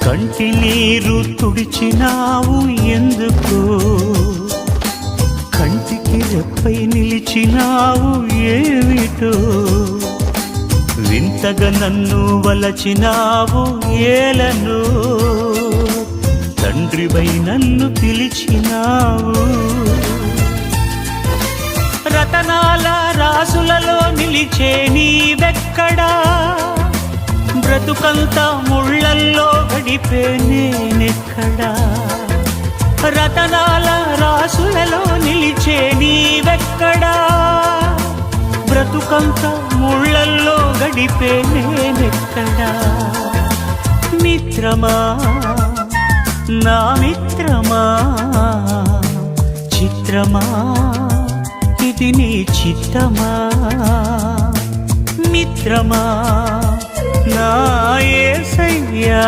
కంటి నీరు తుడిచినావు ఎందుకు, కంటికి రెప్పై నిలిచినావు ఏమిటో, వింతగా నన్ను వలచినావు ఏలను, తండ్రివై నన్ను పిలిచినావు. రతనాల రాసులలో నిలిచే నీవెక్కడా, బ్రతుకంతా ముళ్ళల్లో గడిపే నేనెక్కడా. రతనాల రాసులలో నిలిచే నీవెక్కడా, బ్రతుకంతా ముళ్ళల్లో గడిపే నేనెక్కడా. మిత్రమా నా మిత్రమా, చిత్రమా ఇది నీ చిత్తమా. మిత్రమా నా యేసయ్యా.